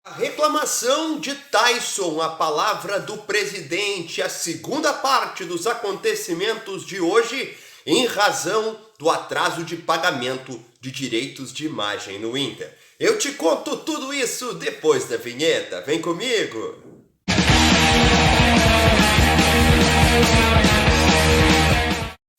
A reclamação de Tyson, a palavra do presidente, a segunda parte dos acontecimentos de hoje, em razão do atraso de pagamento de direitos de imagem no Inter. Eu te conto tudo isso depois da vinheta. Vem comigo!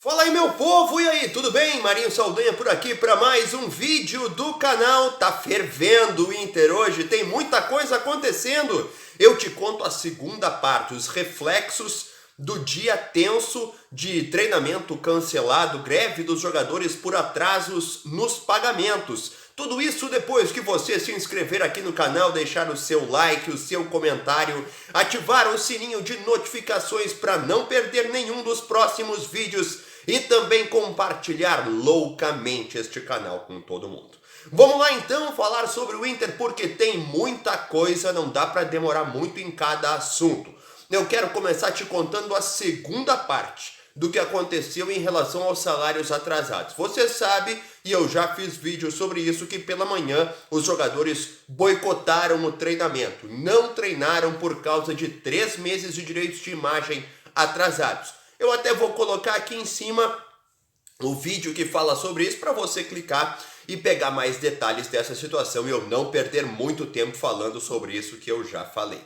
Fala aí, meu povo, e aí, tudo bem? Marinho Saldanha por aqui para mais um vídeo do canal. Tá fervendo o Inter hoje, tem muita coisa acontecendo. Eu te conto a segunda parte, os reflexos do dia tenso de treinamento cancelado, greve dos jogadores por atrasos nos pagamentos. Tudo isso depois que você se inscrever aqui no canal, deixar o seu like, o seu comentário, ativar o sininho de notificações para não perder nenhum dos próximos vídeos e também compartilhar loucamente este canal com todo mundo. Vamos lá então falar sobre o Inter, porque tem muita coisa, não dá para demorar muito em cada assunto. Eu quero começar te contando a segunda parte do que aconteceu em relação aos salários atrasados. Você sabe, e eu já fiz vídeo sobre isso, que pela manhã os jogadores boicotaram o treinamento. Não treinaram por causa de 3 meses de direitos de imagem atrasados. Eu até vou colocar aqui em cima o vídeo que fala sobre isso para você clicar e pegar mais detalhes dessa situação e eu não perder muito tempo falando sobre isso que eu já falei.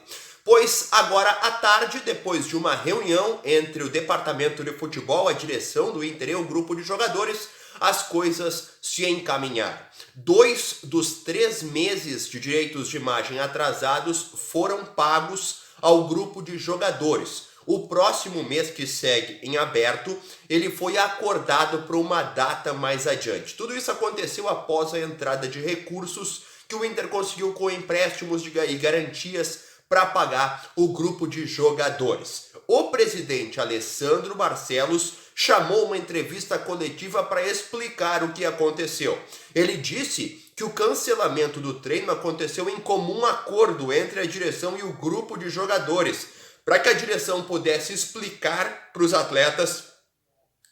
Pois agora à tarde, depois de uma reunião entre o departamento de futebol, a direção do Inter e o grupo de jogadores, as coisas se encaminharam. 2 dos 3 meses de direitos de imagem atrasados foram pagos ao grupo de jogadores. O próximo mês que segue em aberto, ele foi acordado para uma data mais adiante. Tudo isso aconteceu após a entrada de recursos que o Inter conseguiu com empréstimos e garantias para pagar o grupo de jogadores. O presidente Alessandro Barcelos chamou uma entrevista coletiva para explicar o que aconteceu. Ele disse que o cancelamento do treino aconteceu em comum acordo entre a direção e o grupo de jogadores, para que a direção pudesse explicar para os atletas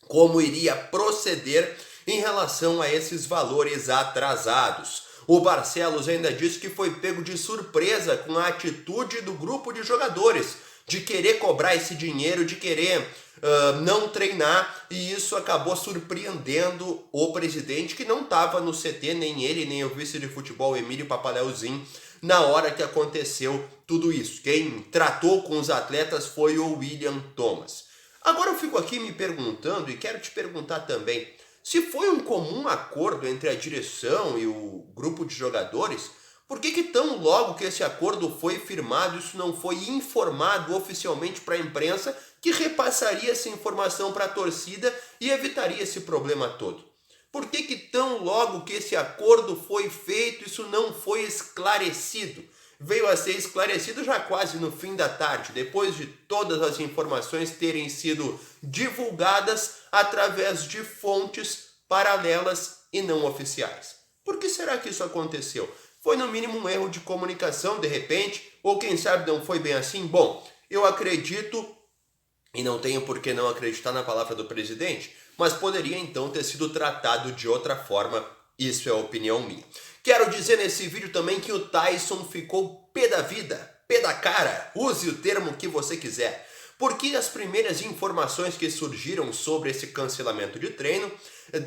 como iria proceder em relação a esses valores atrasados. O Barcelos ainda disse que foi pego de surpresa com a atitude do grupo de jogadores de querer cobrar esse dinheiro, de querer não treinar, e isso acabou surpreendendo o presidente, que não estava no CT, nem ele, nem o vice de futebol Emílio Papaléuzinho, na hora que aconteceu tudo isso. Quem tratou com os atletas foi o William Thomas. Agora eu fico aqui me perguntando, e quero te perguntar também, se foi um comum acordo entre a direção e o grupo de jogadores, por que tão logo que esse acordo foi firmado, isso não foi informado oficialmente para a imprensa, que repassaria essa informação para a torcida e evitaria esse problema todo? Por que tão logo que esse acordo foi feito, isso não foi esclarecido? Veio a ser esclarecido já quase no fim da tarde, depois de todas as informações terem sido divulgadas através de fontes paralelas e não oficiais. Por que será que isso aconteceu? Foi no mínimo um erro de comunicação, de repente, ou quem sabe não foi bem assim? Bom, eu acredito, e não tenho por que não acreditar na palavra do presidente, mas poderia então ter sido tratado de outra forma, isso é a opinião minha. Quero dizer nesse vídeo também que o Tyson ficou pé da vida, pé da cara, use o termo que você quiser, porque as primeiras informações que surgiram sobre esse cancelamento de treino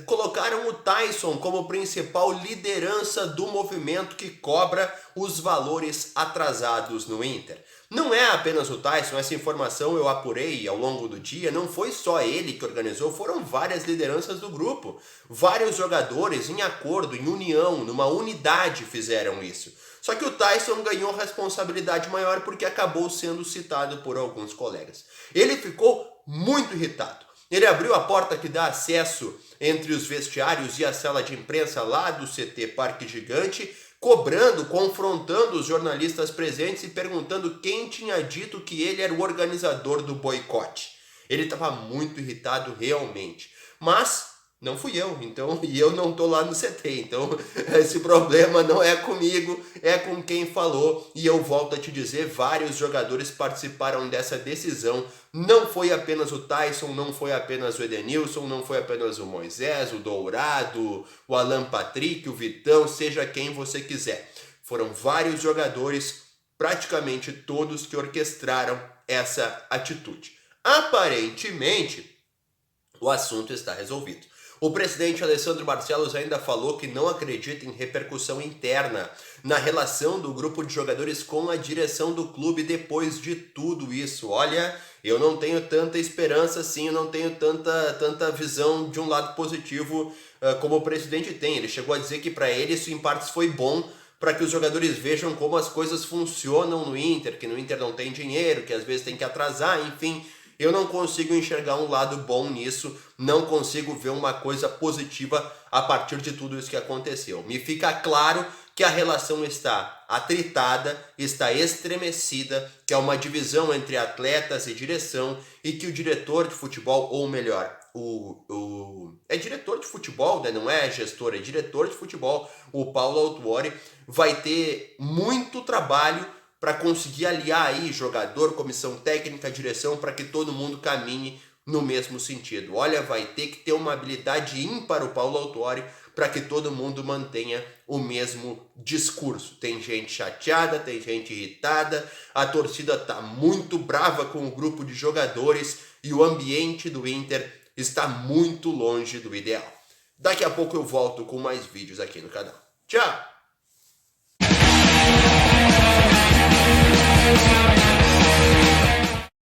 colocaram o Tyson como principal liderança do movimento que cobra os valores atrasados no Inter. Não é apenas o Tyson, essa informação eu apurei ao longo do dia, não foi só ele que organizou, foram várias lideranças do grupo. Vários jogadores em acordo, em união, numa unidade fizeram isso. Só que o Tyson ganhou responsabilidade maior porque acabou sendo citado por alguns colegas. Ele ficou muito irritado. Ele abriu a porta que dá acesso entre os vestiários e a sala de imprensa lá do CT Parque Gigante, cobrando, confrontando os jornalistas presentes e perguntando quem tinha dito que ele era o organizador do boicote. Ele estava muito irritado realmente, mas não fui eu, então, e eu não tô lá no CT, então esse problema não é comigo, é com quem falou, e eu volto a te dizer, vários jogadores participaram dessa decisão, não foi apenas o Tyson, não foi apenas o Edenilson, não foi apenas o Moisés, o Dourado, o Alan Patrick, o Vitão, seja quem você quiser. Foram vários jogadores, praticamente todos, que orquestraram essa atitude. Aparentemente, o assunto está resolvido. O presidente Alessandro Barcelos ainda falou que não acredita em repercussão interna na relação do grupo de jogadores com a direção do clube depois de tudo isso. Olha, eu não tenho tanta esperança assim, eu não tenho tanta visão de um lado positivo como o presidente tem. Ele chegou a dizer que para ele isso em partes foi bom, para que os jogadores vejam como as coisas funcionam no Inter, que no Inter não tem dinheiro, que às vezes tem que atrasar, enfim. Eu não consigo enxergar um lado bom nisso, não consigo ver uma coisa positiva a partir de tudo isso que aconteceu. Me fica claro que a relação está atritada, está estremecida, que é uma divisão entre atletas e direção e que o diretor de futebol, ou melhor, é diretor de futebol, né? Não é gestor, é diretor de futebol, o Paulo Autuori, vai ter muito trabalho para conseguir aliar aí jogador, comissão técnica, direção, para que todo mundo caminhe no mesmo sentido. Olha, vai ter que ter uma habilidade ímpar o Paulo Autuori para que todo mundo mantenha o mesmo discurso. Tem gente chateada, tem gente irritada, a torcida tá muito brava com o grupo de jogadores e o ambiente do Inter está muito longe do ideal. Daqui a pouco eu volto com mais vídeos aqui no canal. Tchau!